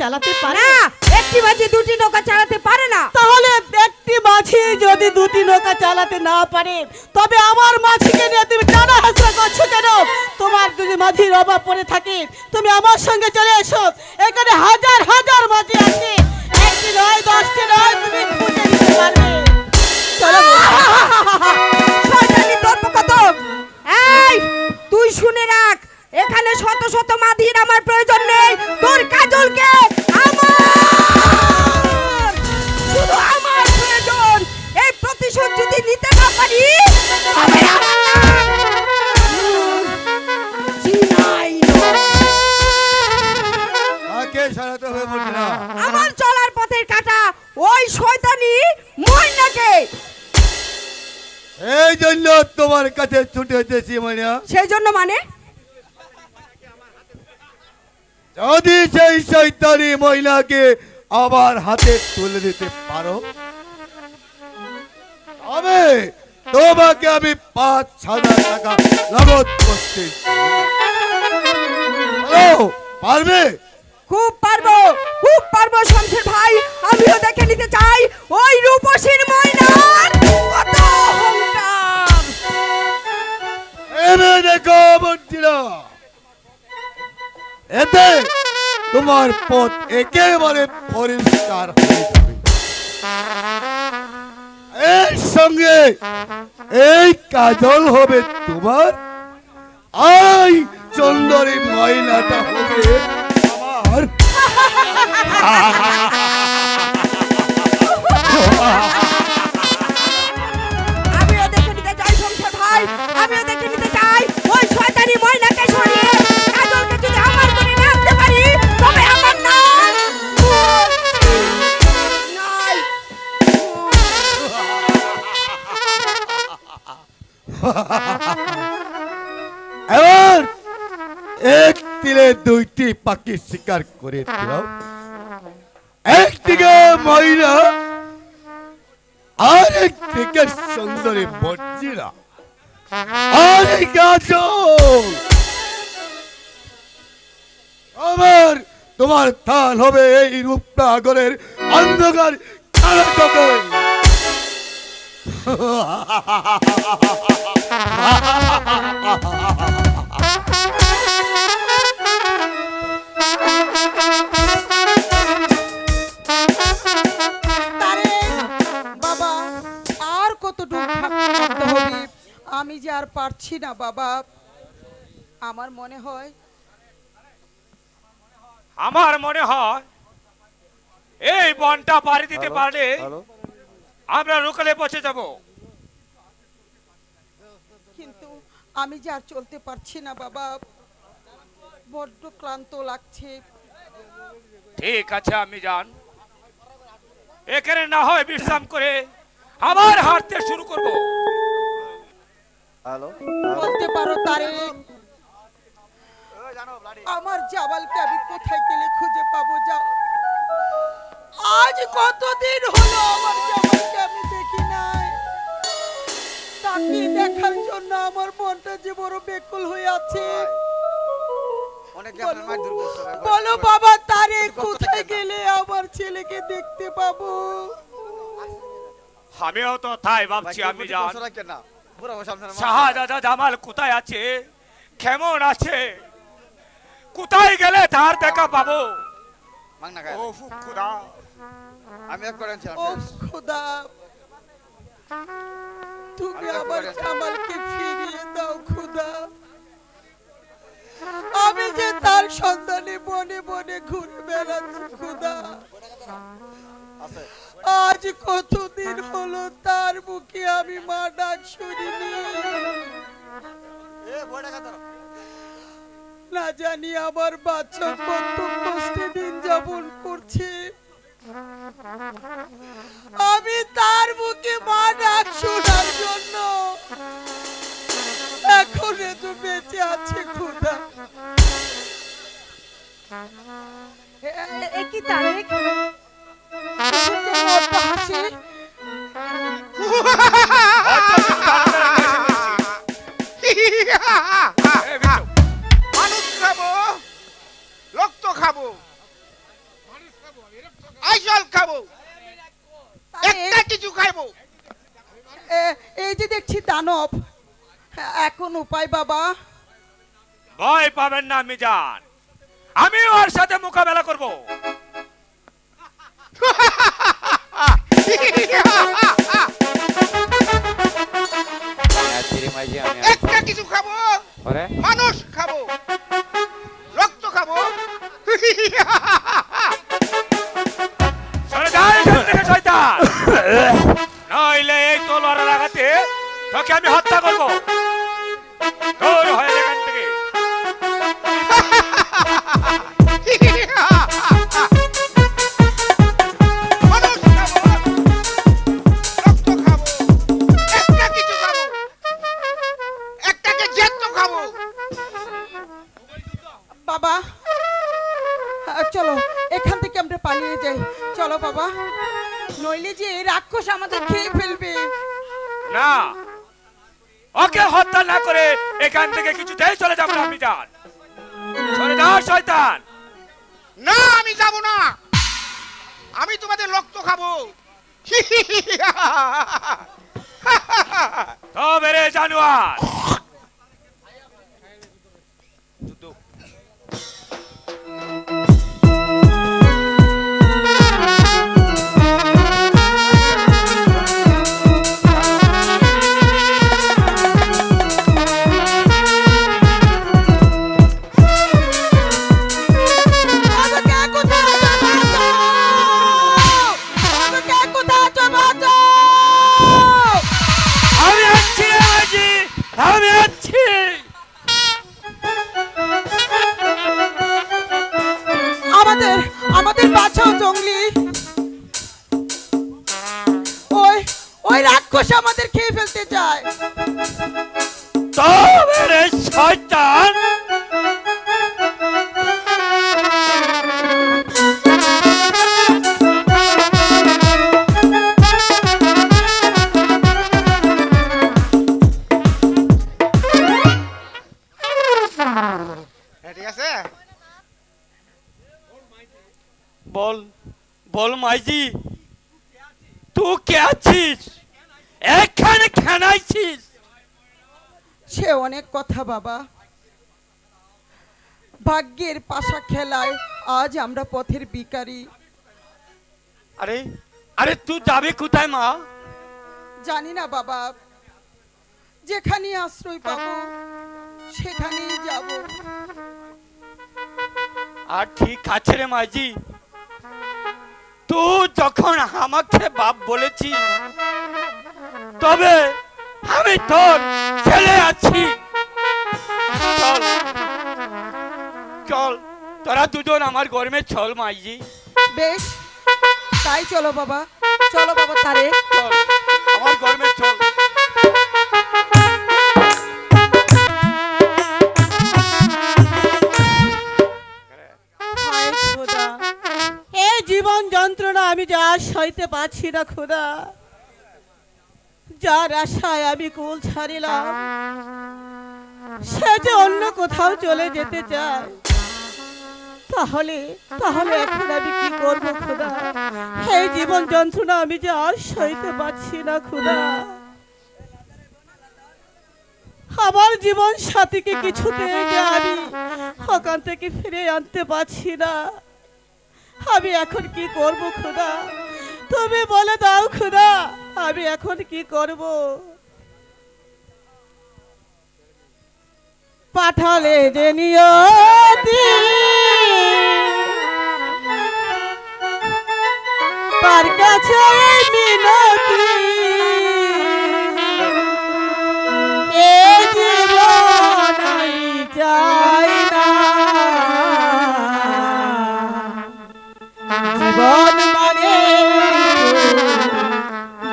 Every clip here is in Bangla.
চালাতে পারে না, একটি মাঝি দুটি নৌকা চালাতে পারে না। তাহলে একটি মাঝি যদি দুটি নৌকা চালাতে না পারে তবে আমার মাঝিকে নিয়ে তুমি টানা হাসরা করছো কেন? তোমার যদি মাঝির অভাব পড়ে থাকে তুমি আমার সঙ্গে চলে এসো, এখানে হাজার হাজার মাঝি আছে, একটি নয় 10টি নয়, তুমি খুঁজে নিতে পারবে। চলো শয়তানি তোর কত? এই তুই শুনে রাখ, এখানে শত শত মাঝির আমার প্রয়োজন নেই। তোর কাজলকে আমার, শুধু আমার প্রয়োজন। এই প্রতিশোধ যদি নিতে না পারি তবে আমার নাম চিনাই নয়। আকে সারাতে হয়ে বলছি না। আমার চলার পথের কাটা ওই শয়তানি ময়নাকে। এই জন্য তোমার কাছে ছুটে এসেছি ময়না। সেই জন্য মানে যদি সেই শয়তানি মহিলাকে আবার হাতে তুলে দিতে পারো তবে তোমাকে আমি 5,000 টাকা নগদ করতে পারবে? খুব পারবো, খুব পারবো শমশের ভাই। আমিও দেখে নিতে চাই ওই রূপসীর ময়নার কত অহংকার। এনে দেখো বঞ্চিরা, এতে তোমার পথ একেবারে পরিষ্কার হয়ে যাবে। এর সঙ্গে এই কাজল হবে তোমার, এই চন্দরী ময়নাটা হবে আমার। আমিও দেখে নিতে চাই শমশের ভাই, আমিও দেখে নিতে চাই ওই শয়তানি ময়নাকে সরিয়ে কাজলকে যদি আমার করে আনতে পারি তবে আমার নাম নাই। এবার এক তীরে দুইটি পাখি শিকার করে দিলাম। একদিকে ময়না আর একদিকে সুন্দরী বঞ্চিরা আর এই কাজল। আমার তোমার থাল হবে এই রূপনগরের অন্ধকার কারাটকে। বাবা আর কতটুকু থাকতে হবে? আমি যে আর পারছি না বাবা। আমার মনে হয় এই বনটা পাড়ি দিতে পারলে আমরা লোকালে পৌঁছে যাব। কিন্তু আমি যে আর চলতে পারছি না বাবা, বড্ড ক্লান্ত লাগছে। ঠিক আছে আমি যান, এখানে না হয় বিশ্রাম করে আবার হাঁটতে শুরু করব। বলতে পারো তারেক, আমার জামালকে আমি কোথায় গেলে খুঁজে পাবো? যাও, আজ কতদিন হলো আমার জামালকে আমি দেখি নাই। তাকে দেখার জন্য আমার মনটা যে বড় বেকুল হয়ে আছে। বলো বাবা তারেক, কোথায় গেলে আমার ছেলেকে দেখতে পাবো? আমিও তো তাই ভাবছি। আমি যান, শাহজাদা জামাল কোথায় আছে, কেমন আছে, কোথায় গেলে তার দেখা পাবো? ও খুদা, ও খোদা, তুমি আমার জামালকে ফিরিয়ে দাও খোদা। আমি যে তার সন্তানে বনে বনে ঘুরে বেড়াচ্ছি খোদা। আজ কতদিন হলো তার মুখে আমি মা ডাক শুনিনি। না জানি আমার বাচ্চা কত কষ্টে দিন যাপন করছে। আমি তার মুখে মা ডাক শোনার জন্য এখন তো বেঁচে আছে খোদা। কি তারেক হাসি মানুষ খাবো, রক্ত খাবো, আইসল খাবো, তাহলে একটা কিছু খাইবো। এই যে দেখছি দানব, এখন উপায় বাবা? ভয় পাবেন না মিজান, আমি ওর সাথে মোকাবেলা করব। একটা কিছু খাবো, মানুষ খাবো, রক্ত খাবো। সরে যা এখান থেকে শয়তান, নইলে এই তলোয়ারের আঘাতে তোকে আমি হত্যা করব। দূর হয়ে যা এখান থেকে। মানুষ খাবো, রক্ত খাবো, একটা কিছু খাবো, একটাকে জেত্ত খাবো। বাবা চলো এখান থেকে আমরা পালিয়ে যাই, চলো বাবা, নইলে যে এই রাক্ষস আমাদের খেয়ে ফেলবে। না, ওকে হত্যা না করে এখান থেকে কিছুতেই চলে যাবো না মিজান। সরে যা শয়তান। না, আমি যাব না, আমি তোমাদের রক্ত খাবো। তবে রে জানোয়ার, আমাকে কোথায় বাঁচাও! আমাকে কোথায় বাঁচাও! আমি আছি আজি, আমি আছি। আমাদের আমাদের বাঁচাও জঙ্গলি, ওই ওই রাক্ষস আমাদের খেয়ে ফেলতে চায়। তবে রে শয়তান, ঠিক আছে, বল বল মাইজি, তুই কে আছিস এখানে, কেন আইছিস? সে অনেক কথা বাবা, ভাগ্যের পাশা খেলায় আজ আমরা পথের ভিখারি। আরে আরে তুই যাবে কোথায় মা? জানি না বাবা, যেখানে আশ্রয় পাবো সেখানেই যাব। আর ঠিক আছে রে মাইজি, তুই যখন আমাকে বাপ বলেছিস, তবে আমি তোর ছেলে আছি। চল চল, তোরা দুজন আমার গরমে চল মাইজি, বেশ তাই চলো বাবা, চলো বাবা তারে। চল আমার গরমে চল। হায় খোদা, এই জীবন যন্ত্রণা আমি যা সইতে পারছি না খোদা। যার আশায় আমি কুল ছাড়িলাম, সে যে অন্য কোথাও চলে যেতে চায়, তাহলে তাহলে এখন আমি কি করবো খোদা? এই জীবন যন্ত্রণা আমি যে আর সইতে পারছি না খোদা। আমার জীবন সাথীকে কিছুতেই যে আমি ওখান থেকে ফিরে আনতে পারছি না। আমি এখন কি করব খোদা? তুমি বলে দাও খোদা, আমি এখন কি করব? পাঠালে যে নিয়তি তার কাছে মিনতি, এ জীবন আমি চাই না। জীবন মানে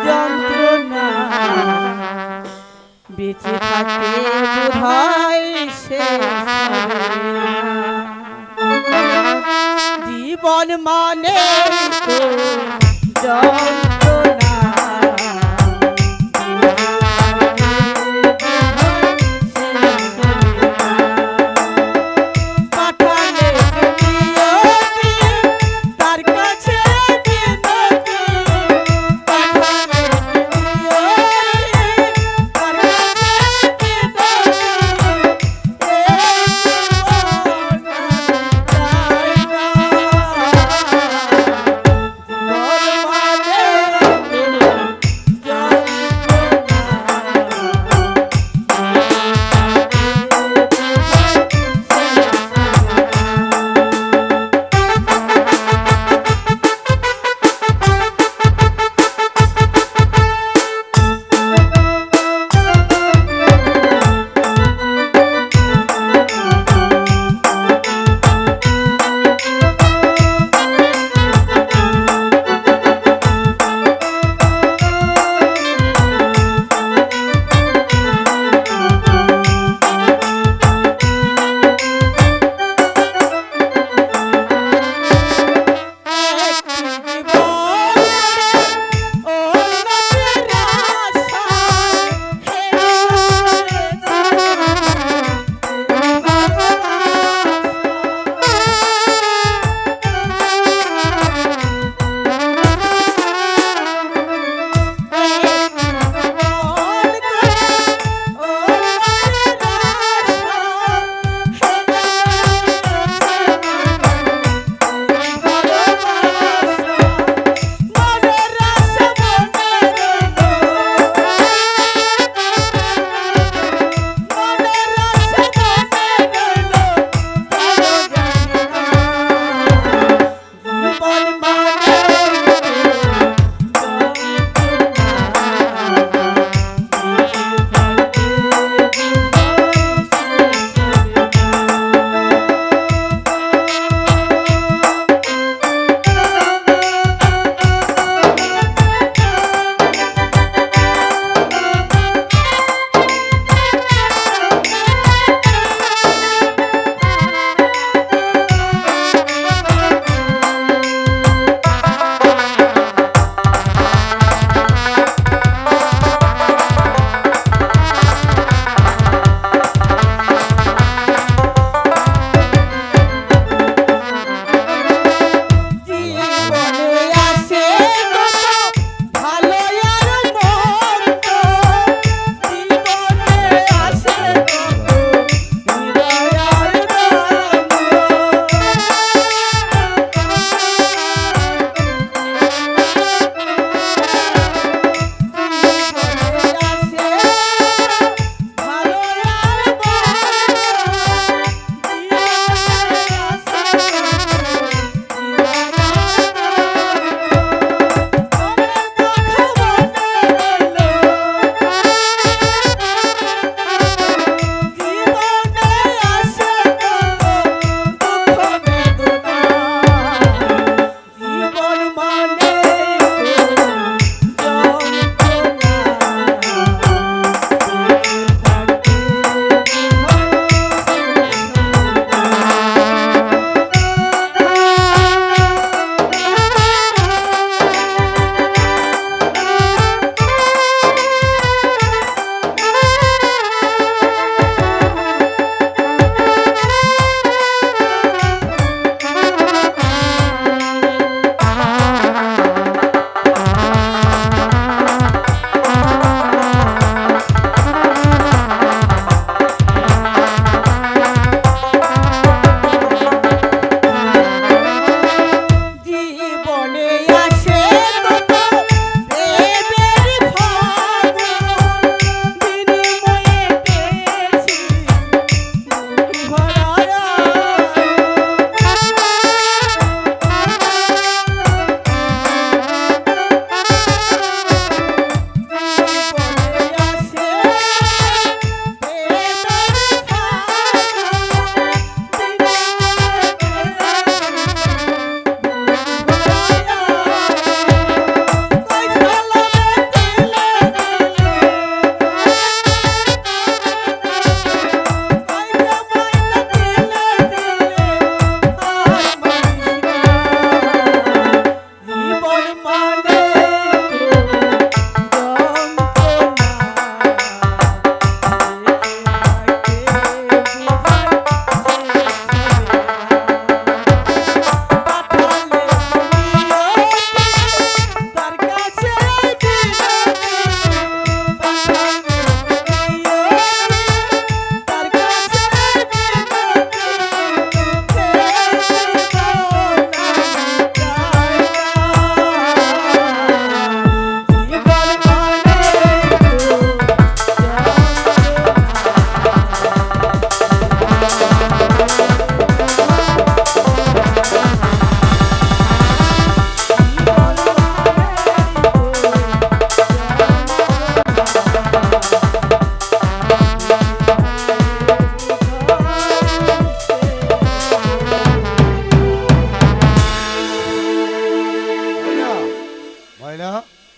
যন্ত্রণা, বেঁচে থাকতে বোধহয় শেষ হবে না। জীবন মানে তো যন্ত্রণা, পাঠালে নিয়তি তার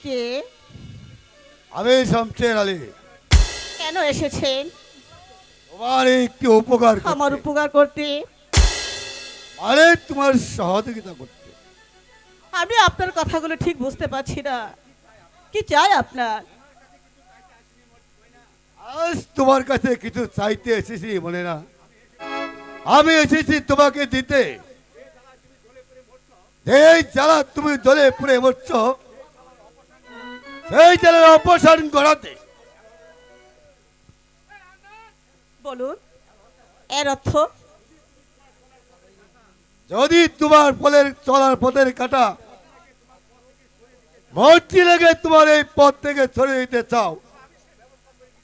কে? আমি শামসের আলী। কেন এসেছেন? তোমার একটি উপকার করতে। আমার উপকার করতে? মানে তোমার সহযোগিতা করতে। আমি আপনার কথাগুলো ঠিক বুঝতে পারছি না, কি চাই আপনার? আজ তোমার কাছে কিছু চাইতে এসেছি মনে না? আমি এসেছি তোমাকে দিতে। এই জ্বালা তুমি জ্বলে পুড়ে মরছ, সেই জ্বালার অপসারণ করাতে। বলুন, এর অর্থ? যদি তোমার চলার পথের কাটা মূর্তি লেগে তোমার এই পথ থেকে সরে দিতে চাও,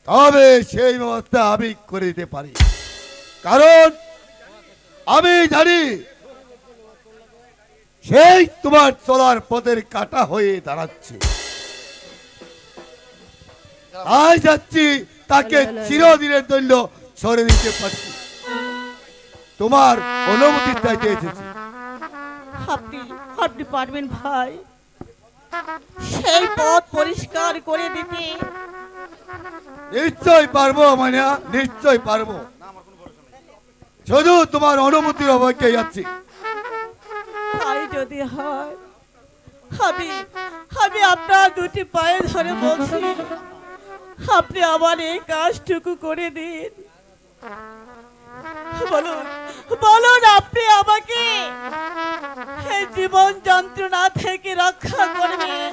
তবে সেই ব্যবস্থা আমি করে দিতে পারি। কারণ আমি জানি সেই তোমার চলার পথের কাটা হয়ে দাঁড়াচ্ছে। তাই যাচ্ছি তাকে চিরদিনের জন্য সরে দিতে পারছি। তোমার অনুমতি চাইতে এসেছি। আপনি আপনি পারবেন ভাই সেই পথ পরিষ্কার করে দিতে? নিশ্চয় পারবো মানিয়া, নিশ্চয় পারবো। শুধু তোমার অনুমতির অপেক্ষায় যাচ্ছি। তাই যদি হয়, আমি আমি আপনার দুটি পায়ে ধরে বলছি, আপনি আমার এই কাজটুকু করে দিন। বলুন বলুন, আপনি আমাকে এই জীবন যন্ত্রণা থেকে রক্ষা করবেন।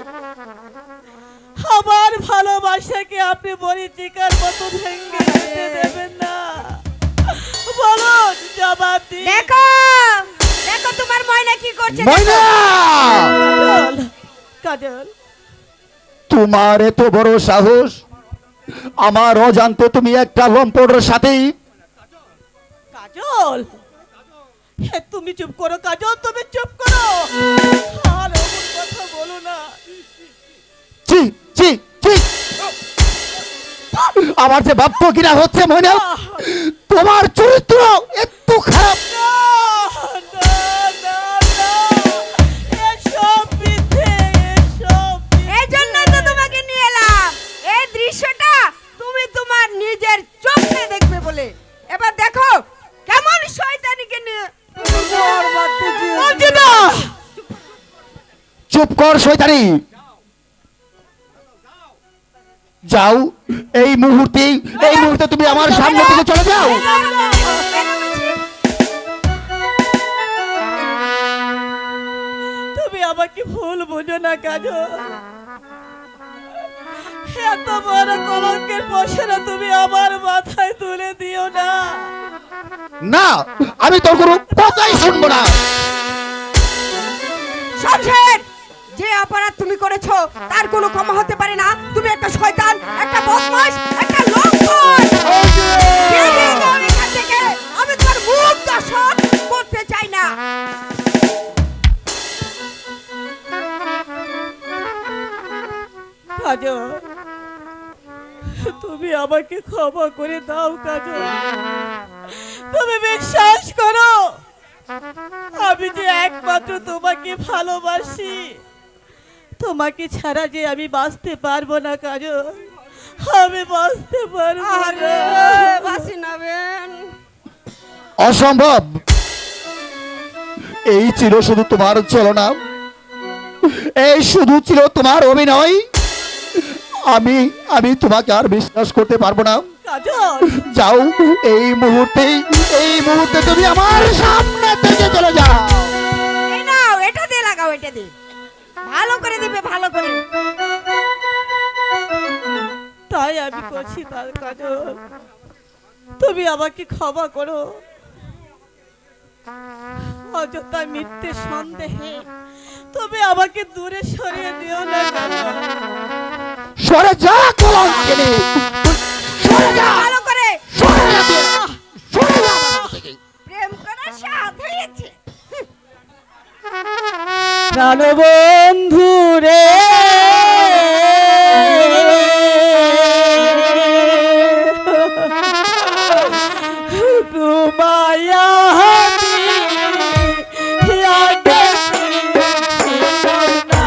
আমার ভালোবাসাকে আপনি মরীচিকার মতো ভেঙে যেতে দেবেন না। বলুন, জবাব দিন। দেখো দেখো তোমার ময়না কি করছে। ময়না, কাজল, কাজল, তোমার এত বড় সাহস! আমার অজান্তে তুমি একটা লম্পটের সাথেই। কাজল, হে তুমি চুপ করো কাজল, তুমি চুপ করো। আর এমন কথা বলো না। ছি ছি ছি! আমার যে ভাবতো কিনা হচ্ছে ময়না, তোমার চরিত্র এত খারাপ। না, না, না, না। এসব মিথ্যে, এসব মিথ্যে। এই জন্যই তো তোমাকে নিয়ে এলাম, এই দৃশ্যটা তুমি তোমার নিজের চোখে দেখবে বলে। এবার দেখো কেমন শয়তানিকে নিয়ে বলছি না। চুপ কর শয়তানি! যাও, এই মুহূর্তে তুমি আমার সামনে থেকে চলে যাও। তুমি আমাকে ভুল বুঝো না কাজল। এত বড় কলঙ্কের পয়সাটা তুমি আমার মাথায় তুলে দিও না। না, আমি তোর কোনো কথাই শুনবো না। শামশের, যে অপরাধ তুমি করেছো তার কোনো ক্ষমা হতে পারে না। তুমি একটা শয়তান, একটা বদমাশ, একটা লম্পট। বেরিয়ে যাও এখান থেকে। আমি তোমার মুখ দর্শন করতে চাই না। কাজল, তুমি আমাকে ক্ষমা করে দাও কাজল। তুমি বিশ্বাস করো, আমি যে একমাত্র তোমাকে ভালোবাসি। তোমাকে ছাড়া যে আমি বাঁচতে পারবো না কাজল, আমি বাঁচতে পারবো আরে না। বাসি নাবেন। অসম্ভব! এই ছিল শুধু তোমার ছলনা, এই শুধু ছিল তোমার অভিনয়। আমি তোমাকে আর বিশ্বাস করতে পারবো না। কাজল, যাও, এই মুহূর্তে তুমি আমার সামনে থেকে চলে যাও। এই নাও, এটা দিয়ে লাগাও, এটা দিয়ে ভালো করে দিবে, ভালো করে। তাই আমি করছি তার কাজল, তুমি আমাকে ক্ষমা করো। অযথা মিথ্যে সন্দেহে তুমি আমাকে দূরে সরিয়ে দিও না কাজল। সরে যা কলঙ্কিনী! সরে যা! ভালো করে সরে যা! সরে যা আমার কাছ থেকে! প্রেম করার স্বাদ হয়েছে। প্রাণবন্ধু রে, তোমায় আমি আগে ছিলাম না।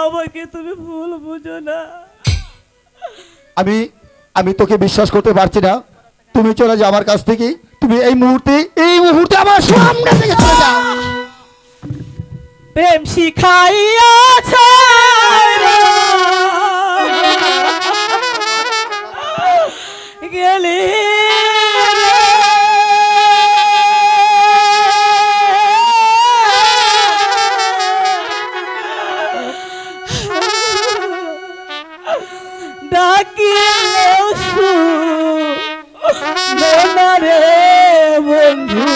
আমাকে তুমি ভুল বুঝো না। আমি আমি তোকে বিশ্বাস করতে পারছি না। তুমি চলে যাও আমার কাছ থেকে। তুমি এই মুহূর্তে আমার সামনে থেকে চলে যাও। প্রেম শিখাইয়াছ গেলি ডাকিলেও শোনা রে বন্ধু,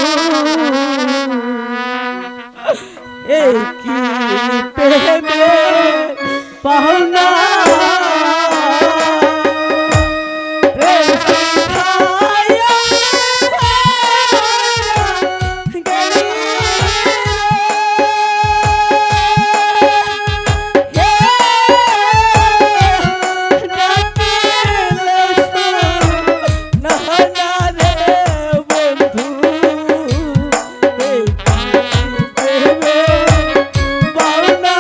এই কি প্রেমে পাওনা প্রেম শিখাইয়া গেলি রে, ডাকিলেও শোনা রে বন্ধু, এই কি প্রেমে পাওনা।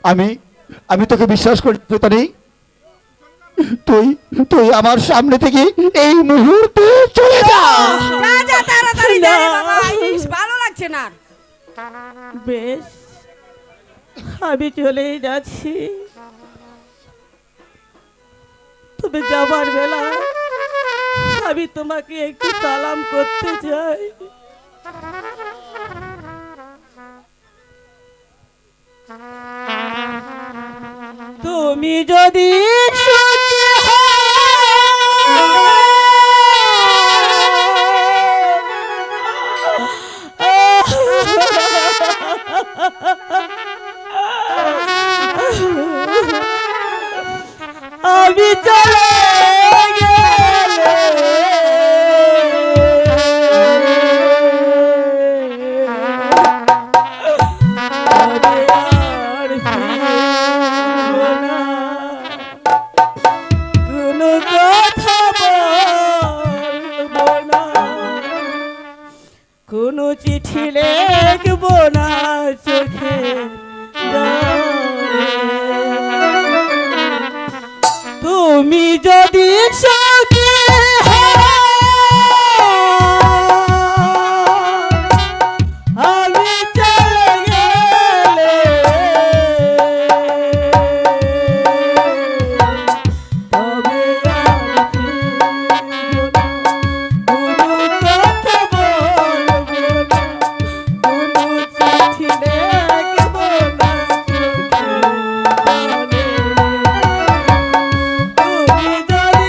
আমি আমি তোকে বিশ্বাস করি তনি, তুই তুই আমার সামনে থেকে এই মুহূর্তে চলে যা। যা যা তাড়াতাড়ি যা রে বাবা, ইস, ভালো লাগছে না আর। বেশ, আমি চলেই যাচ্ছি। তবে যাবার বেলা আমি তোমাকে একটু সালাম করতে চাই। তুমি যদি সুখী আমি চলে কোনো চিঠি লিখবো না চোখে তুমি যদি সুখী আমি চলে গেলে তবে আর ফিরবো না, কোনো কথা বলবো না, কোনো চিঠি লিখবো না চোখে জলে। তুমি যদি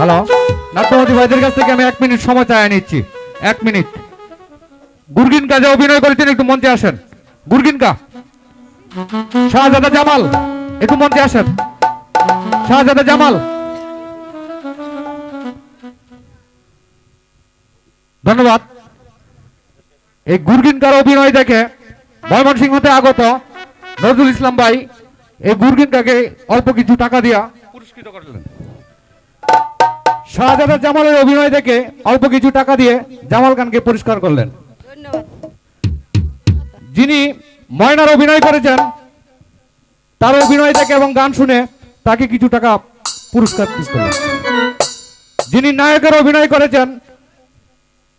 হ্যালো, নাট্যমতি ভাইদের কাছ থেকে আমি 1 মিনিট সময় চাই নিচ্ছি। 1 মিনিট। গুরগিন কাজে অভিনয় করেছেন, একটু মঞ্চে আসেন। গুরগিন কা শাহজাদা জামাল, একটু মঞ্চে আসেন। শাহজাদা জামাল, ধন্যবাদ। এই গুরগিনকার অভিনয় দেখে ময়মনসিংহতে আগত নজরুল ইসলাম ভাই এই গুরগিনকাকে অল্প কিছু টাকা দিয়া পুরস্কৃত করলেন। শাহজাদা জামালের অভিনয় দেখে অল্প কিছু টাকা দিয়ে জামাল খানকে পুরস্কার করলেন। ধন্যবাদ। যিনি ময়নার অভিনয় করেছেন তার অভিনয় দেখে এবং গান শুনে তাকে কিছু টাকা পুরস্কার দিলেন। যিনি নায়কের অভিনয় করেছেন,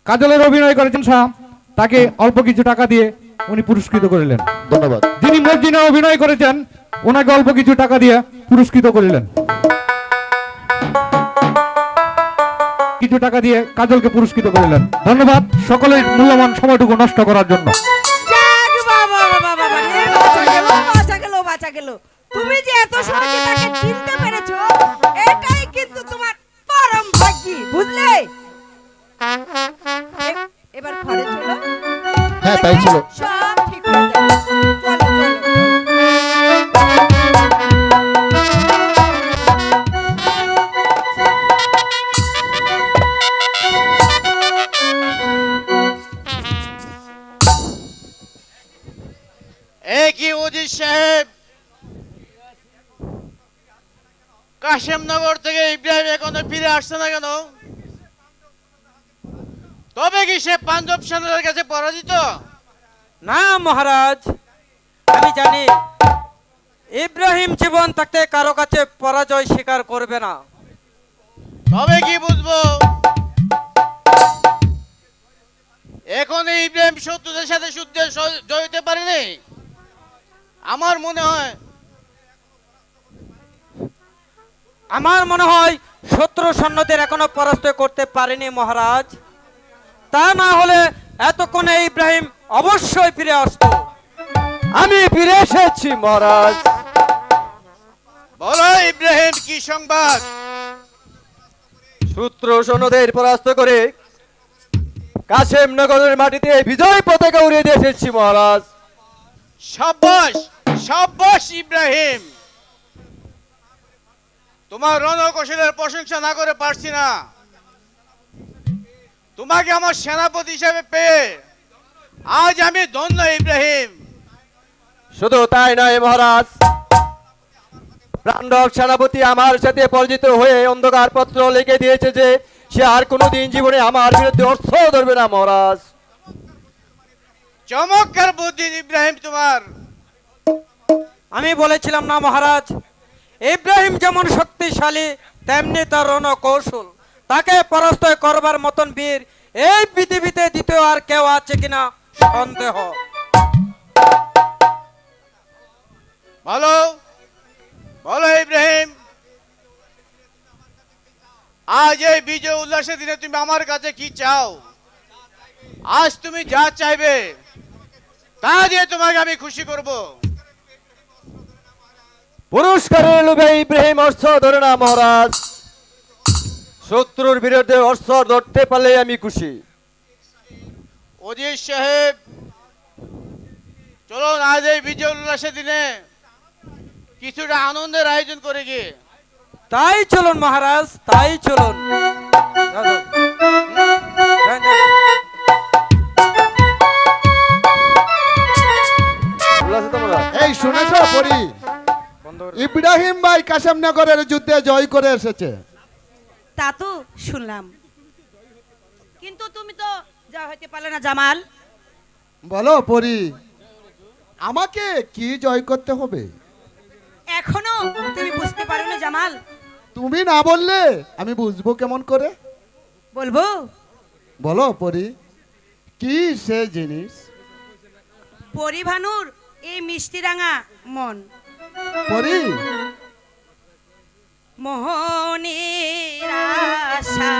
কাজলের অভিনয় করেছেন শাহ, তাকে অল্প কিছু টাকা দিয়ে উনি পুরস্কৃত করলেন। ধন্যবাদ। যিনি মর্জিনা অভিনয় করেছেন ওনাকে অল্প কিছু টাকা দিয়ে পুরস্কৃত করলেন। কিছু টাকা দিয়ে কাজলকে পুরস্কৃত করলেন। ধন্যবাদ সকলের মূল্যবান সময়টুকু নষ্ট করার জন্য। যাক বাবা বাবা বাবা রে, বাঁচা গেল বাঁচা গেল বাঁচা গেল। তুমি যে এত সহজে তাকে চিনতে পেরেছো, এটাই কিন্তু তোমার পরম ভাগ্যি, বুঝলে? এবার ঘরে চলো। হ্যাঁ, তাই ছিল। সব ঠিক হয়ে যাবে। চলো চলো। কি ওজির সাহেব, কাশেমনগর থেকে ইব্রাহিম এখনো ফিরে আসছে না কেন? তবে কি সে পাঞ্জাব সেনাদের কাছে পরাজিত? না মহারাজ, আমি জানি ইব্রাহিম জীবন থাকতে কারো কাছে পরাজয় স্বীকার করবে না। তবে কি বুঝবো এখন ইব্রাহিম শত্রুদের সাথে যুদ্ধে জয় হতে পারেনি? আমার মনে হয় শত্রু সৈন্যদের এখনো পরাস্ত করতে পারেনি মহারাজ। তা না হলে এতক্ষণে ইব্রাহিম অবশ্যই ফিরে আসতো। আমি ফিরে এসেছি মহারাজ। বলো ইব্রাহিম, কি সংবাদ? শত্রু সৈন্যদের পরাস্ত করে কাশেমনগরের মাটিতে বিজয় পতাকা উড়িয়ে দিয়ে এসেছি মহারাজ। সাব্বাস সাব্বাস ইব্রাহিম, তোমার রণকৌশলের প্রশংসা না করে পারছি না। তোমাকে আমার সেনাপতি হিসেবে পেয়ে আজ আমি ধন্য ইব্রাহিম। শুধু তাই নয় মহারাজ, প্রাণ্ডব সেনাপতি আমার সাথে পরিচিত হয়ে অন্ধকার পত্র লিখে দিয়েছে যে সে আর কোনোদিন জীবনে আমার বিরুদ্ধে অস্ত্র ধরবে না মহারাজ। চমৎকার বুদ্ধি ইব্রাহিম তোমার। আমি বলেছিলাম না মহারাজ, ইব্রাহিম যেমন শক্তিশালী তেমনি তার রণকৌশল। তাকে পরাস্ত করবার মতন বীর এই পৃথিবীতে দ্বিতীয় আর কেউ আছে কিনা সন্দেহ। বলো বলো ইব্রাহিম, আজ এই বিজয় উল্লাসের দিনে তুমি আমার কাছে কি চাও? আজ তুমি যা চাইবে তা দিয়ে তোমাকে আমি খুশি করব। পুরস্কারের লোভে ইব্রাহিম অস্ত্র ধরে না মহারাজ। শত্রুর বিরুদ্ধে অস্ত্র ধরতে পারলে আমি খুশি। ওজির সাহেব, চলুন আজ এই বিজয় উল্লাসের দিনে কিছুটা আনন্দের আয়োজন করে গিয়ে। তাই চলুন মহারাজ, তাই চলুন। যাও, যাও। যান, যান। এই শুনেছো পরি, ইব্রাহিম ভাই কাশেমনগরের যুদ্ধে জয় করে এসেছে। তা তো শুনলাম, কিন্তু তুমি তো যা হইতে পারলে না জামাল। বলো পরি, আমাকে কি জয় করতে হবে? এখনো তুমি বুঝতে পারো না জামাল? তুমি না বললে আমি বুঝবো কেমন করে? বলবো। বলো পরি, কি সে জিনিস? পরিভানুর এই মিষ্টি রাঙা মন, পরি মোহনের আশা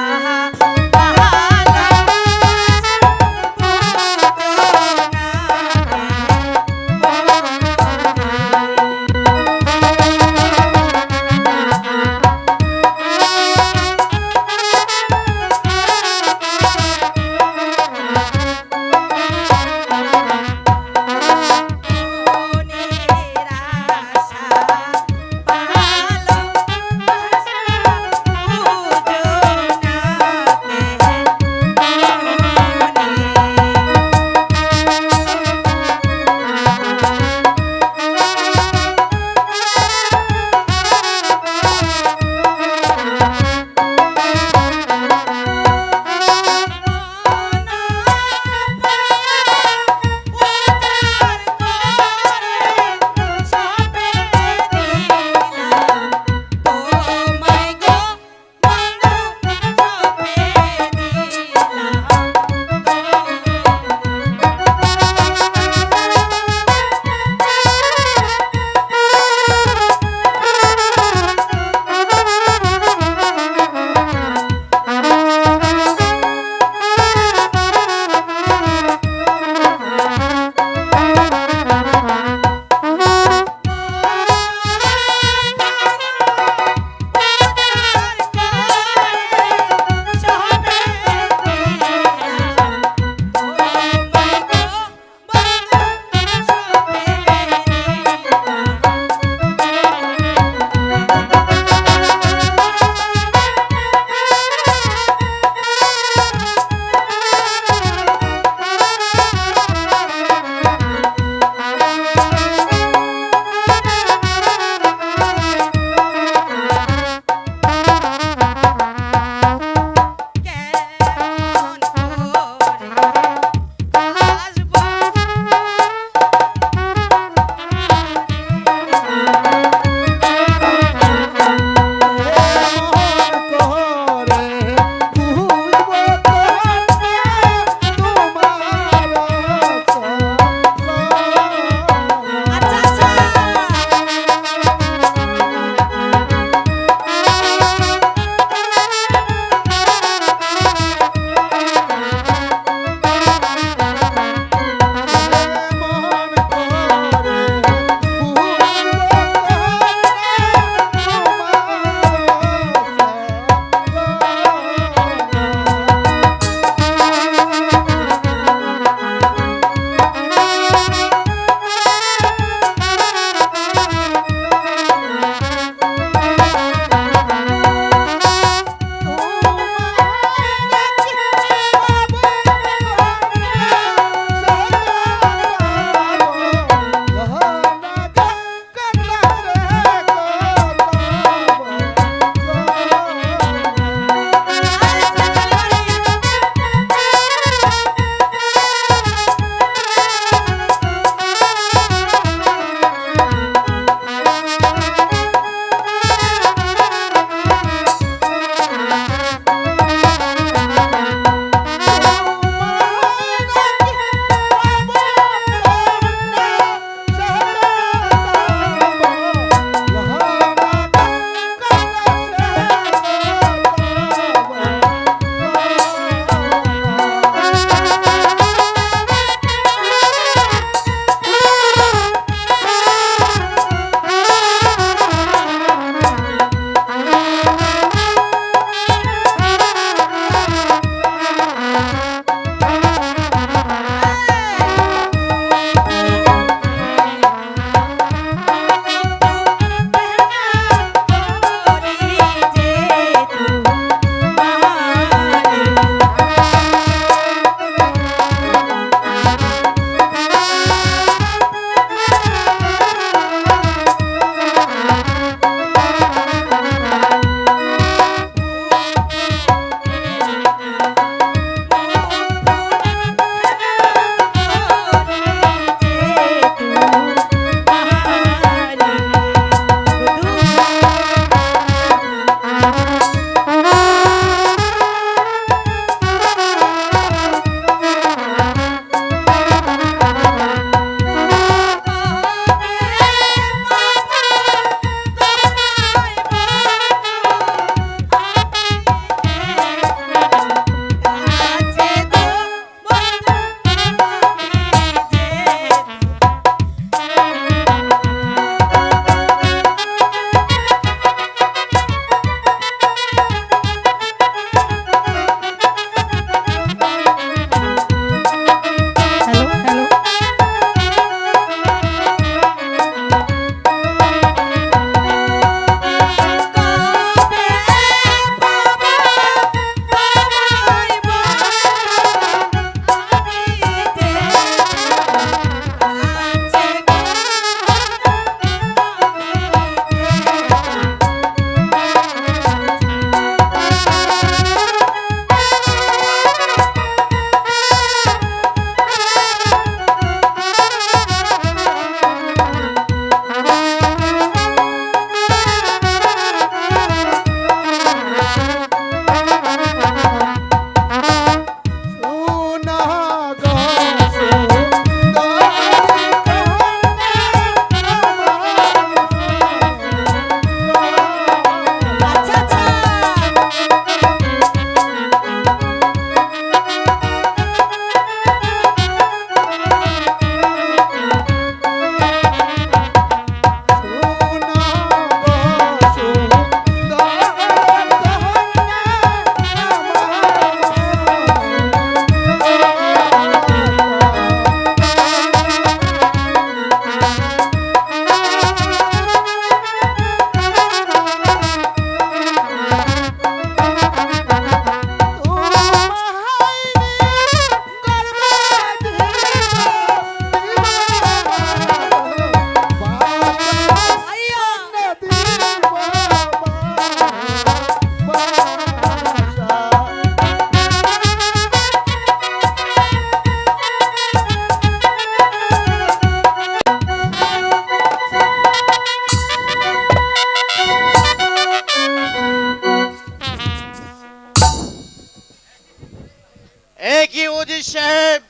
ওজি সাহেব,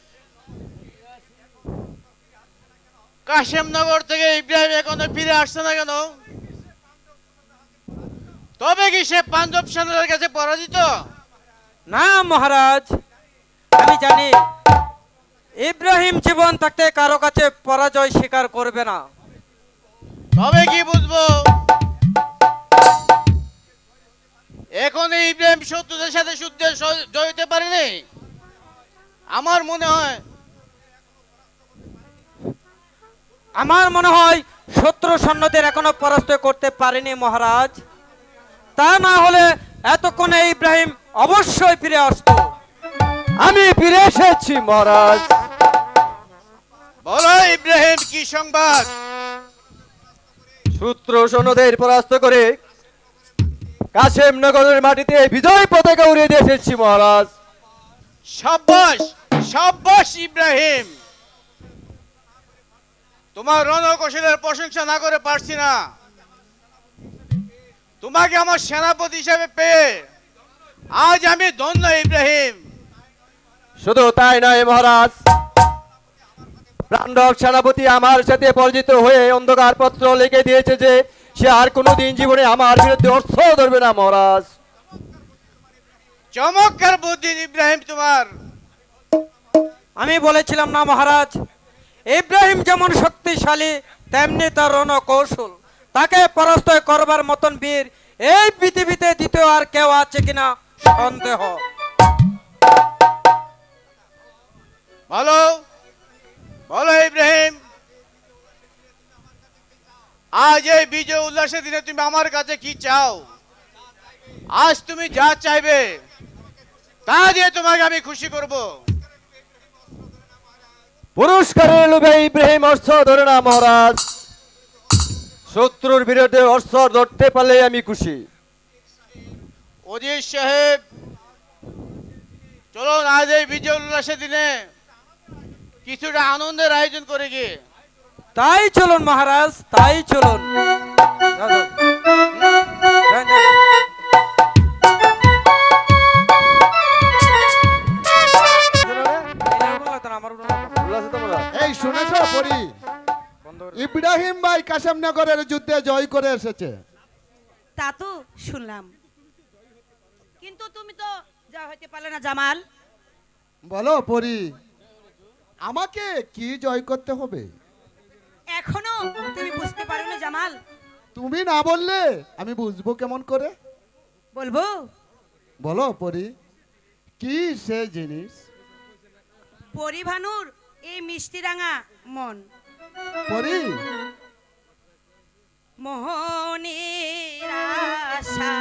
কাশেমনগর থেকে ইব্রাহিম এখনো ফিরে আসছে না কেন? তবে কি সে পাঞ্জাব সেনাদের কাছে পরাজিত? না মহারাজ, আমি জানি ইব্রাহিম জীবন থাকতে কারো কাছে পরাজয় স্বীকার করবে না। তবে কি বুঝবো এখন ইব্রাহিম শত্রুদের সাথে যুদ্ধে জয় হতে পারেনি? আমার মনে হয় শত্রু সৈন্যদের এখনো পরাস্ত করতে পারেনি মহারাজ। তা না হলে এতক্ষণে ইব্রাহিম অবশ্যই ফিরে আসতো। আমি ফিরে এসেছি মহারাজ। বলো ইব্রাহিম, কি সংবাদ? শত্রু সৈন্যদের পরাস্ত করে কাশেমনগরের মাটিতে বিজয় পতাকা উড়িয়ে দিয়ে এসেছি মহারাজ। সাব্বাস সাব্বাস ইব্রাহিম, তোমার রণকৌশলের প্রশংসা না করে পারছি না। তোমাকে আমার সেনাপতি হিসেবে পেয়ে আজ আমি ধন্য ইব্রাহিম। শুধু তাই নয় মহারাজ, পাণ্ডব সেনাপতি আমার সাথে পরিচিত হয়ে অন্ধকার পত্র লিখে দিয়েছে যে সে আর কোনোদিন জীবনে আমার বিরুদ্ধে অস্ত্র ধরবে না মহারাজ। চমৎকার বুদ্ধি ইব্রাহিম তোমার। আমি বলেছিলাম না মহারাজ, ইব্রাহিম যেমন শক্তিশালী তেমনি তার রণকৌশল। তাকে পরাস্ত করবার মতন বীর এই পৃথিবীতে দ্বিতীয় আর কেউ আছে কিনা সন্দেহ। বলো বলো ইব্রাহিম, আজ এই বিজয় উল্লাসের দিনে তুমি আমার কাছে কি চাও? আজ তুমি যা চাইবে তা দিয়ে তোমাকে আমি খুশি করব। পুরস্কারের লোভে ইব্রাহিম অস্ত্র ধরে না মহারাজ। শত্রুর বিরুদ্ধে অস্ত্র ধরতে পারলে আমি খুশি। ওজির সাহেব, চলো আজ এই বিজয় উল্লাসের দিনে কিছুটা আনন্দের আয়োজন করে গিয়ে। তাই চলুন মহারাজ, তাই চলুন। এই শুনেছ পরি, ইব্রাহিম ভাই কাশেমনগরের যুদ্ধে জয় করে এসেছে। তা তো শুনলাম, কিন্তু তুমি তো যা হইতে পারলে না জামাল। বলো পরি, আমাকে কি জয় করতে হবে? এখনো তুমি বুঝতে পারোনি জামাল? তুমি না বললে আমি বুঝবো কেমন করে? বলবো। বলো পরি, কি সে জিনিস? পরিভানুর এই মিষ্টি রাঙা মন, পরি মোহনের আশা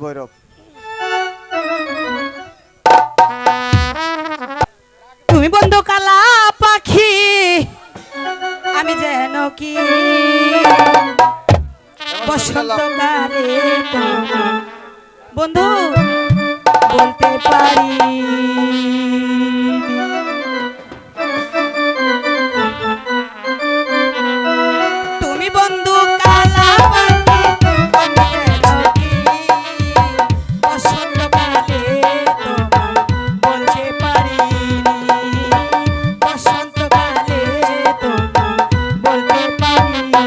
ভৈরব। তুমি বন্ধু কালা পাখি, আমি যেন কি বসন্তকালে তোমার বন্ধু বলতে পারি। তুমি বন্ধু কালা পাখি, আমি যেন কি বসন্তকালে তোমার বলতে পারিনি। বসন্তকালে তোমার বলতে পারিনি।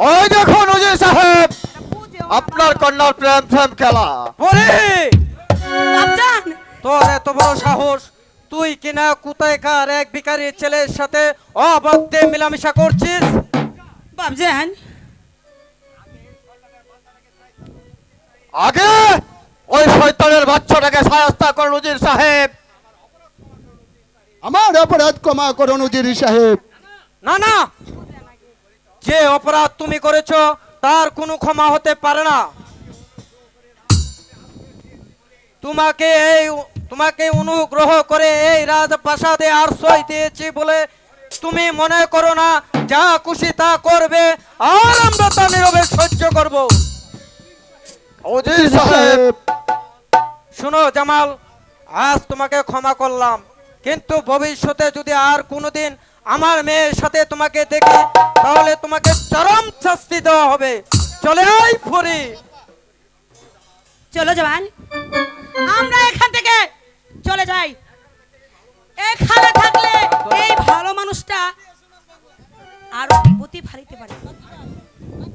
ওই দেখুন উজির সাহেব, আপনার কন্যার প্রেম প্রেম খেলা। ওরে বাপজান, তোর এত বড় সাহস, তুই কিনা কোথায়কার এক ভিখারির ছেলের সাথে অবাধ্যে মেলামেশা করছিস? বাপজান, আগে ওই শয়তানের বাচ্চাটাকে শায়েস্তা করুন উজির সাহেব। আমার অপরাধ ক্ষমা করুন উজির সাহেব। না না, যে অপরাধ তুমি করেছো তার কোনো ক্ষমা হতে পারে না। তোমাকে অনুগ্রহ করে এই রাজপ্রাসাদে আশ্রয় দিয়েছি বলে তুমি মনে করো না যা খুশি তা করবে আর আমরা তা নীরবে সহ্য করব। উজির সাহেব, শুনো জামাল, আজ তোমাকে ক্ষমা করলাম, কিন্তু ভবিষ্যতে যদি আর কোনোদিন আমার মেয়ের সাথে তোমাকে দেখি, তাহলে তোমাকে চরম শাস্তি দেওয়া হবে। চলে আয় ফুরি। চলো জওয়ান, আমরা এখান থেকে চলে যাই। এখানে থাকলে এই ভালো মানুষটা আরো বিপত্তি ফালিতে পারে।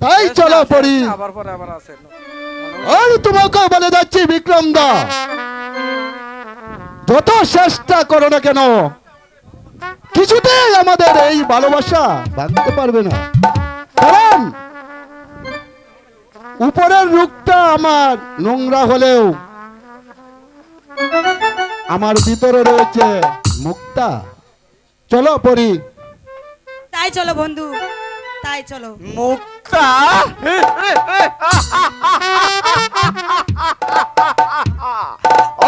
তাই চলো পরি। আবার পরে আবার আসেন। আর তোমাকে বলে যাচ্ছি বিক্রম দা, যত চেষ্টা করো না কেন কিছুতেই আমাদের এই ভালোবাসা ভাঙতে পারবে না। কারণ উপরের রূপটা আমার নোংরা হলেও আমার ভিতরে রয়েছে মুক্তা। চলো পরি। তাই চলো বন্ধু, তাই চলো। মুক্তা?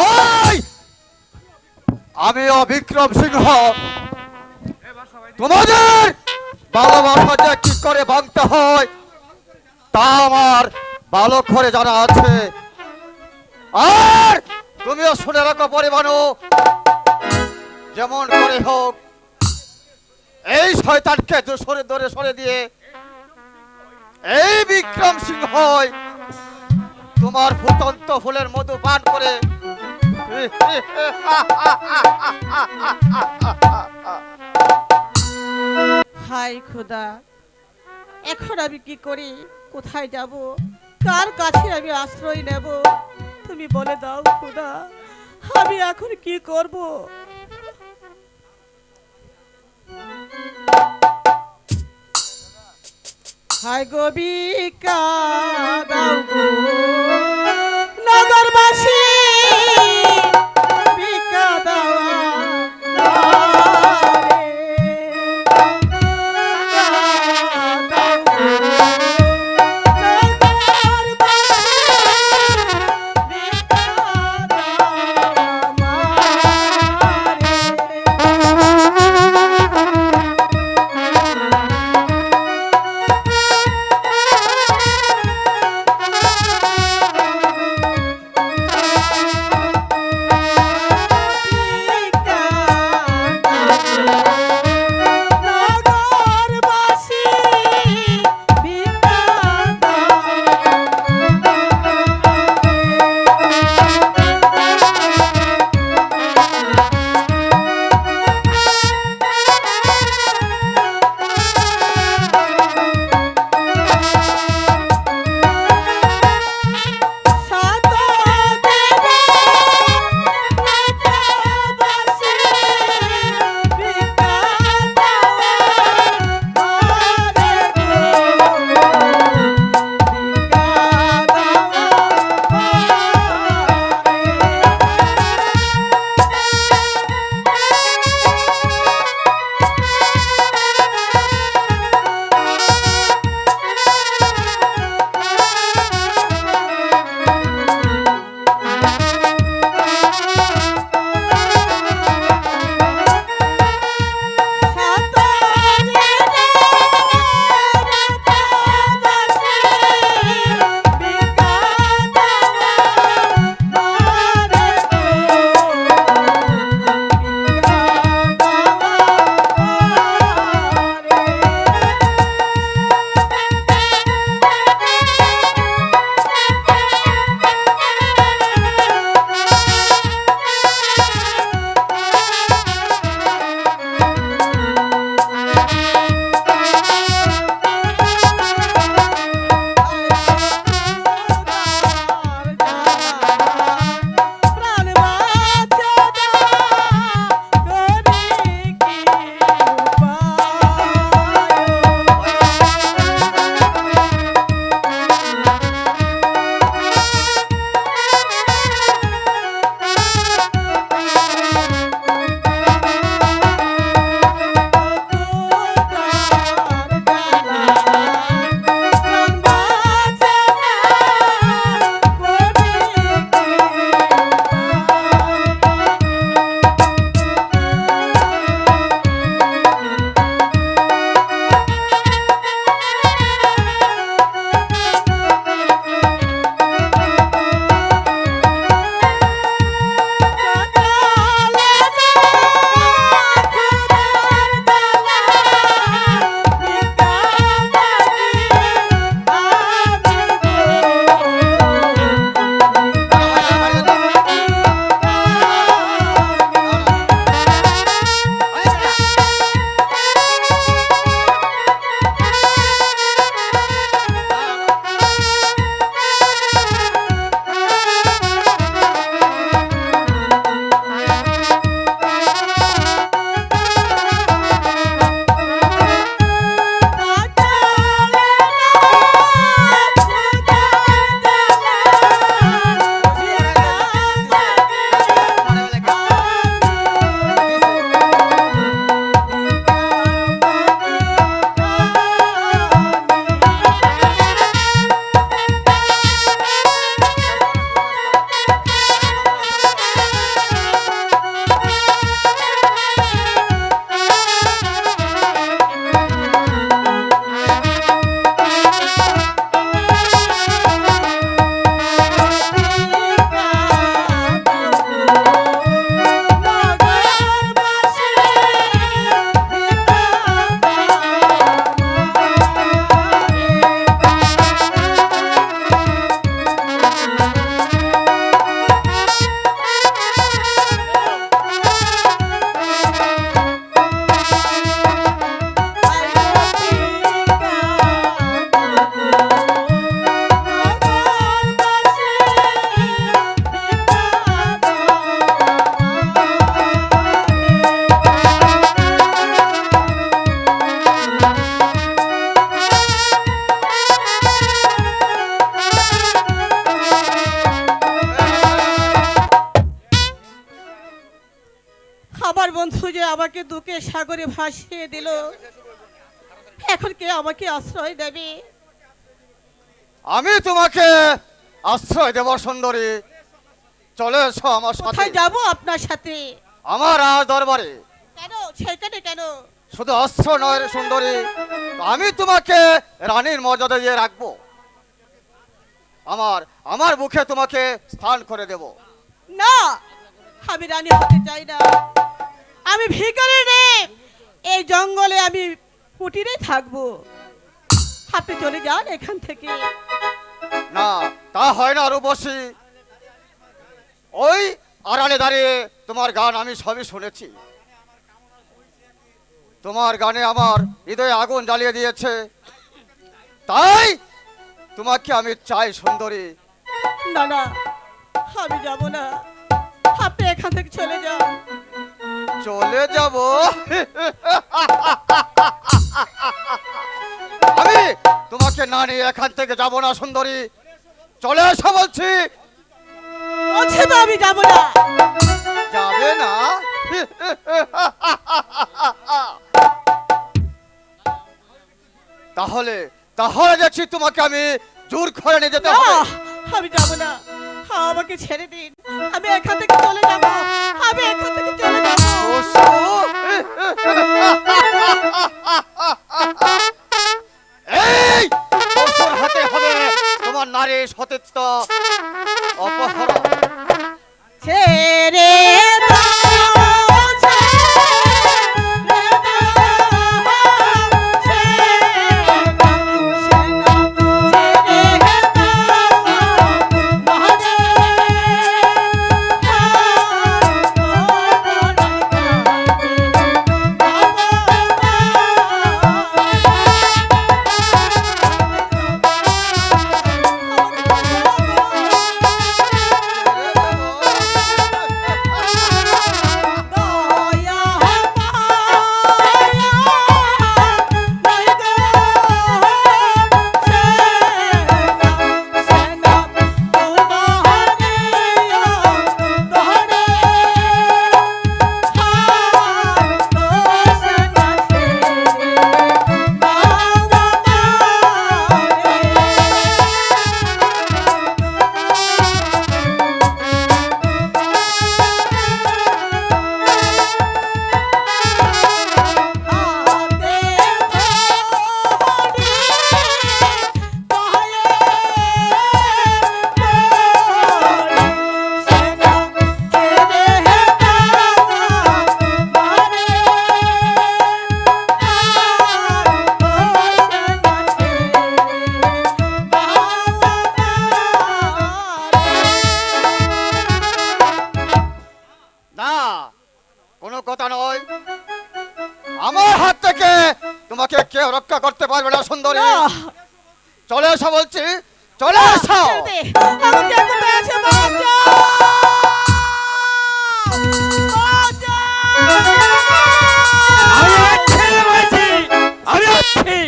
ওই আমি অবিক্রম সিংহ, তোমাদের ভালোবাসা যে কি করে ভাঙতে হয় তা আমার ভালো করে জানা আছে। আর তুমিও শুনে রাখো পরিমাণু, যেমন করে হোক এই শয়তানকে ধরে সরে দিয়ে এই বিক্রম সিংহ তোমার ফুটন্ত ফুলের মধু পান করে হাই খোদা, এখন আমি কি করি, কোথায় যাব, কার কাছে আমি আশ্রয় নেব, তুমি বলে দাও খোদা, আমি এখন কি করব? হাই গো বিকা দাও গো নগরবাসী, বিকা দাও বন্ধু যে আমাকে দুঃখের সাগরে ভাসিয়ে দিল, এখন কে আমাকে আশ্রয় দেবে? আমি তোমাকে আশ্রয় দেব সুন্দরী। চলে এসো আমার সাথে কোথায় যাব আপনার সাথে? আমার রাজ দরবারে। কেন সেখানে কেন? শুধু অস্ত্র নয় রে সুন্দরী, আমি তোমাকে রানীর মর্যাদা দিয়ে রাখবো। আমার মুখে তোমাকে স্থান করে দেব। না, আমি রানী হতে চাই না। আমি ভিখারি রে, এই জঙ্গলে আমি কুটিরে থাকবো। আপনি চলে যান এখান থেকে। না, তা হয় না রূপসী। ওই আড়ালে দাঁড়িয়ে তোমার গান আমি সবই শুনেছি। তোমার গানে আমার হৃদয়ে আগুন জ্বালিয়ে দিয়েছে, তাই তোমাকে আমি চাই সুন্দরী। না না, আমি যাব না। আপনি এখান থেকে চলে যান। চলে যাব? আমি তোমাকে না নিয়ে এখান থেকে যাব না সুন্দরী। চলে এসো বলছি। বলছি তো আমি যাব না। যাবে না? তাহলে তাহলে দেখছি তোমাকে আমি জোর করে নিয়ে যেতে না, হবে। আমি যাব না। আমাকে ছেড়ে দিন, আমি এখান থেকে চলে যাব। আমি এখান থেকে চলে যাব। বসু। এই বসুর হাতে হবে তোমার নারী সতীত্ব অপহরণ। ছেড়ে দাও, ছেড়ে দাও, ছেড়ে দাও, ছেড়ে দাও, মহাদেব। না, কোনো কথা নয়। আমার হাত থেকে তোমাকে কেউ রক্ষা করতে পারবে না সুন্দরী। না। চলে এসো বলছি, চলে এসো। ছেড়ে দে, আমাকে কোথায় আছে? বাঁচাও! আমি আছি বলছি, আমি আছি।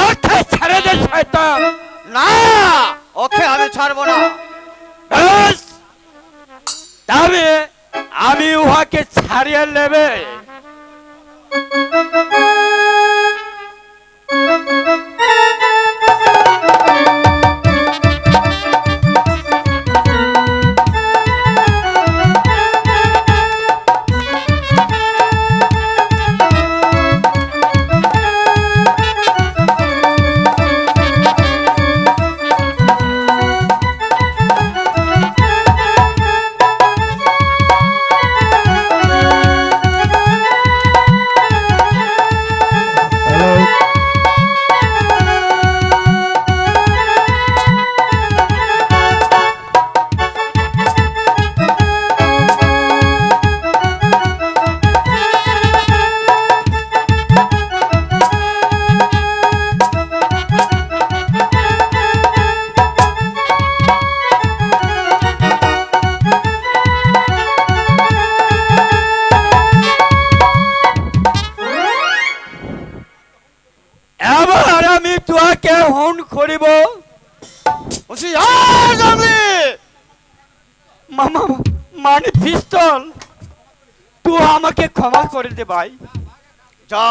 ওকে ছেড়ে দে শয়তান। না, ওকে আমি ছাড়বো না। বেশ, তবে আমি উহাকে ছাড়িয়ে নেবে। এবার আমি তোকে হন করিব। বলছি, আর যাবি? মামা মানে পিস্তল। তুই আমাকে ক্ষমা করে দে ভাই। যা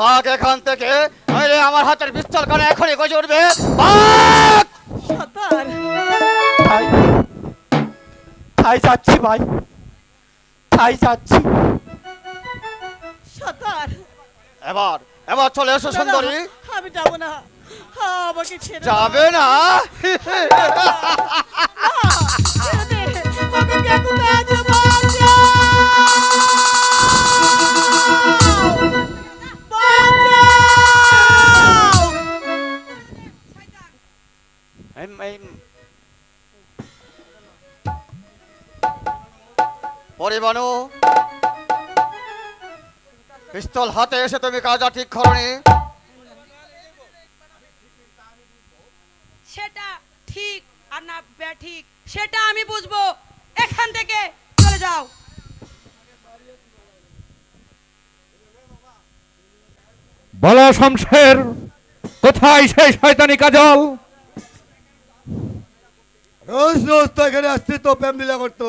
ভাগ এখান থেকে, নইলে আমার হাতের পিস্তল কানে এখনই গজে উঠবে। ভাগ! সর্দার তাই তাই যাচ্ছি ভাই, তাই যাচ্ছি। সর্দার এবার এবার চলে এসো সুন্দরী। আমি যাবো না, আমাকে ছেড়ে দাও। যাবে না? ছেড়ে দে, আমাকে কে কোথায় আছে বাঁচাও! বাঁচাও! পরিবানু, পিস্তল হাতে এসে তুমি কাজটা ঠিক করনি। সেটা ঠিক আর না ব্যাঠিক সেটা আমি বুঝবো। এখান থেকে চলে যাও। বলো শমশের, কোথায় সেই শয়তানি কাজল? রোজ রোজ তো এখানে আসছি তো প্রেম লীলা করতো,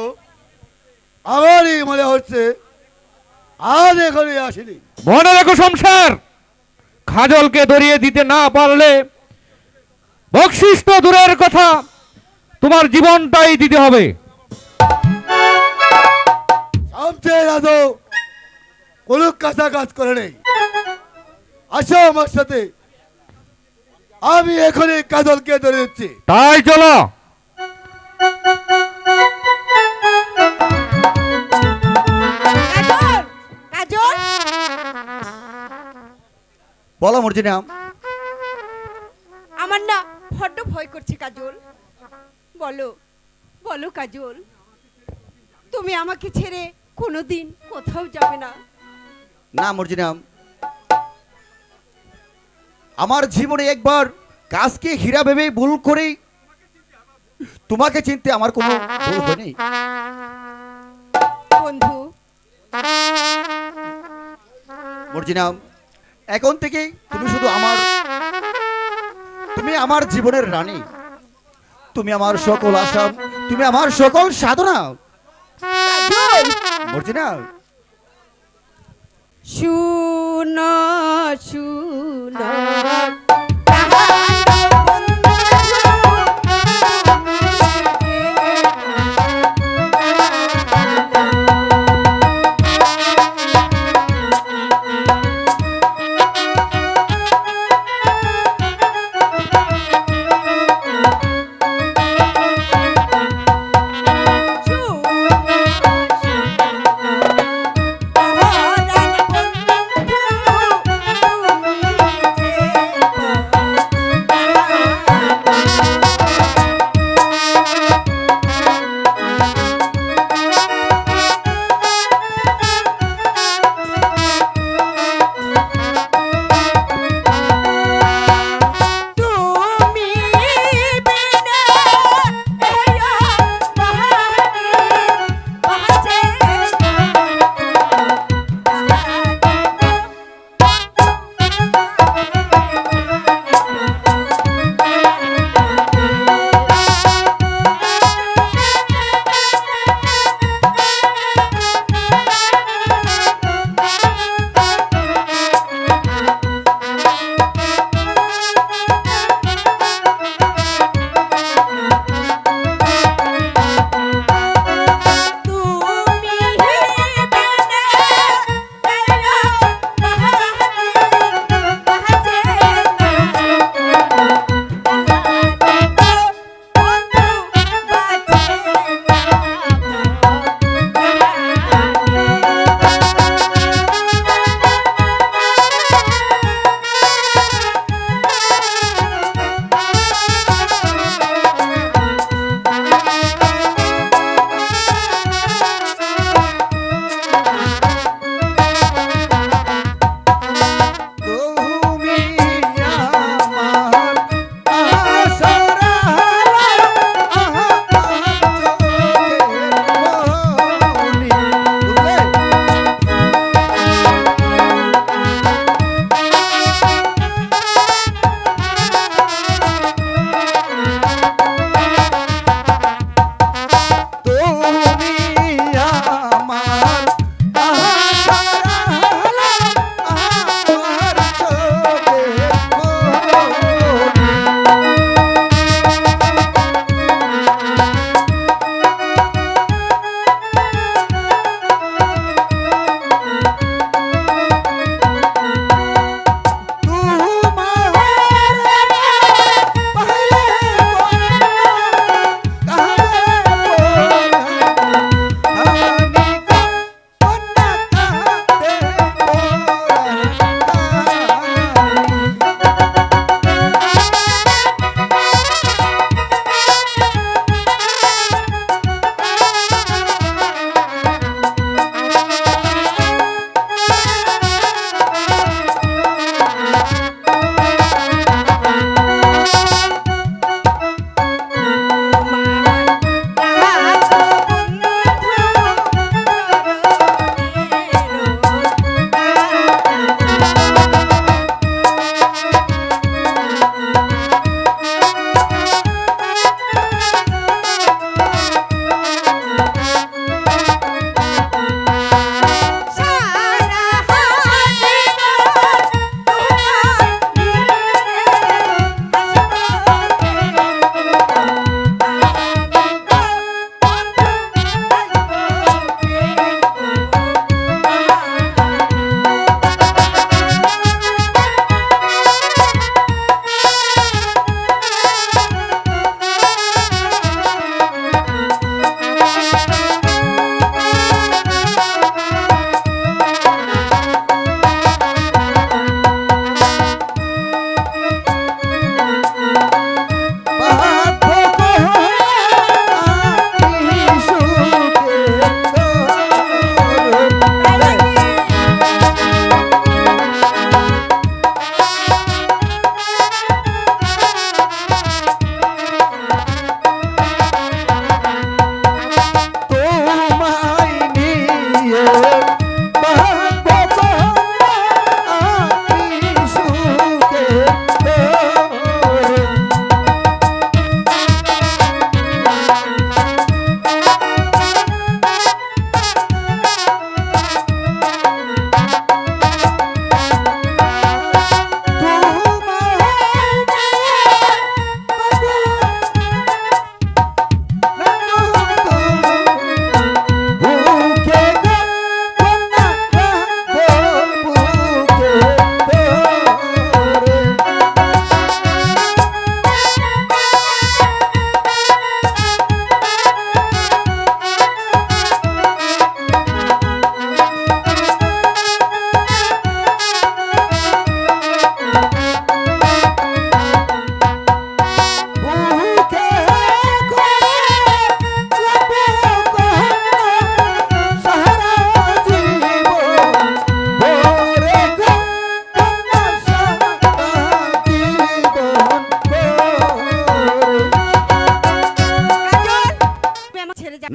আমারই মনে হচ্ছে আজ এখানে আসেনি। মনে রেখো শমশের, কাজলকে ধরিয়ে দিতে না পারলে বকশিস তো দূরের কথা, তোমার জীবনটাই দিতে হবে। শামসের আদৌ কোনো কাঁচা কাজ করে নেই। আসো আমার সাথে, আমি এখনই কাজলকে ধরে দিচ্ছি। তাই চলো। কাজল, কাজল, বলো মর্জিনা। আমার না বড্ড ভয় করছে কাজল। বলো বলো কাজল, তুমি আমাকে ছেড়ে কোনোদিন কোথাও যাবে না? না মর্জিনা, আমার জীবনে একবার কাজকে হীরা ভেবে ভুল করেই তোমাকে চিনতে আমার কোনো ভুল হয়নি। বন্ধু, মর্জিনা, এখন থেকে তুমি শুধু তুমি আমার জীবনের রানী, তুমি আমার সকল আশা, তুমি আমার সকল সাধনা। মর্জিনা, শুনো শুনো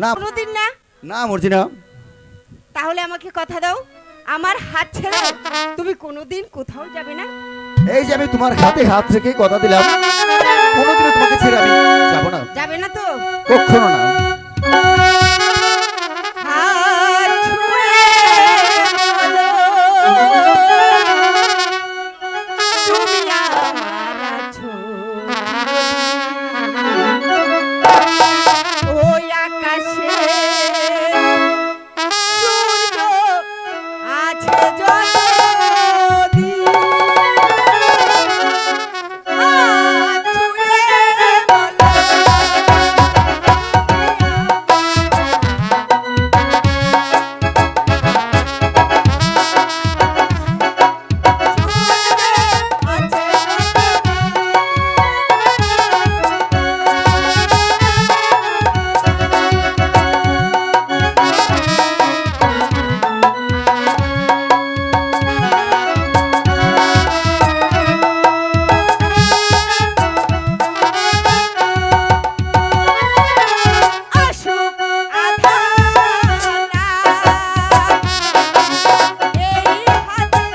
না কোনোদিন না? না মর্জিনা, তাহলে আমাকে কথা দাও, আমার হাত ছেড়ে তুমি কোনোদিন কোথাও যাবে না? এই যে আমি তোমার হাতে হাত রেখে কথা দিলাম, কোনোদিনও তোমাকে ছেড়ে আমি যাবো না, যাবে না তো? কখনো না। হাত ছুঁয়ে বলো, তুমি আমার আছো। ওই আকাশে সূর্য আছে যতদিন, হাত ছুঁয়ে বলো, আসুক আধার এই হাতে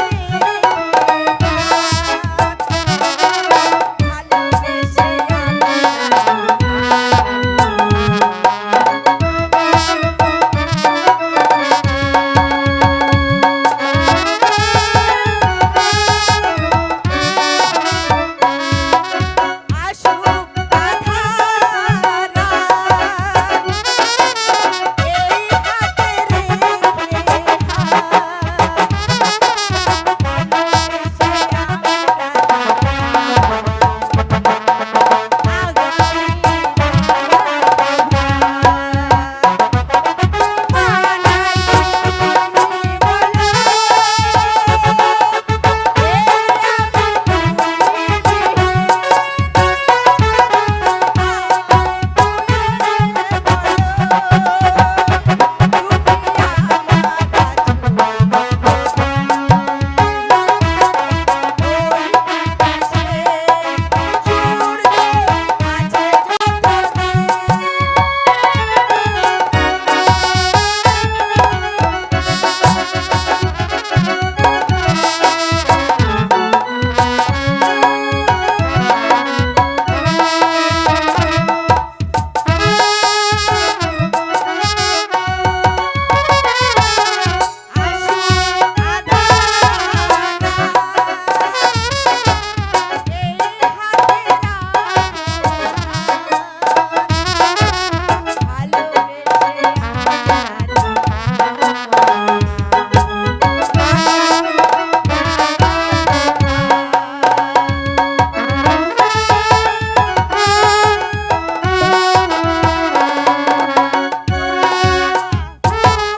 ভালোবেসে আসুক আধার এই হাতে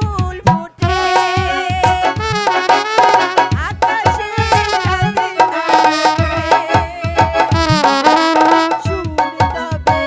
ফুল ফুটে আকাশে চাঁদে সুর তবে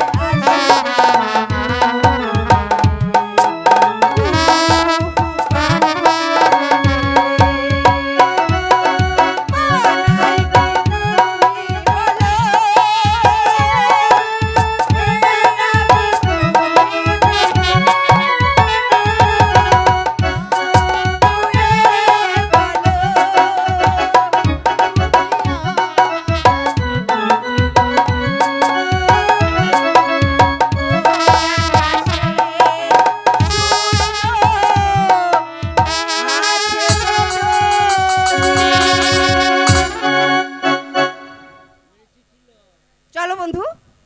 চলো বন্ধু,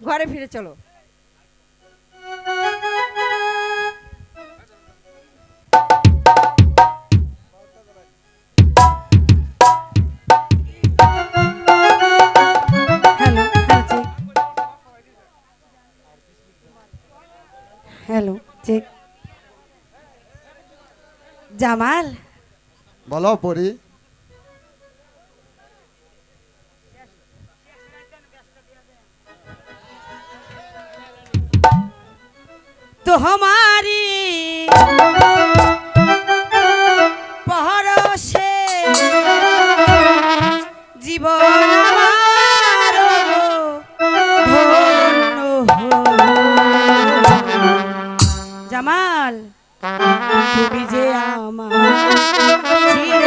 ঘরে ফিরে চলো। Hello hello check. জামাল, বলো পরি। তোমারি পরশে জীবন আমার ধন্য হলো। জামাল তুমি যে আমার চির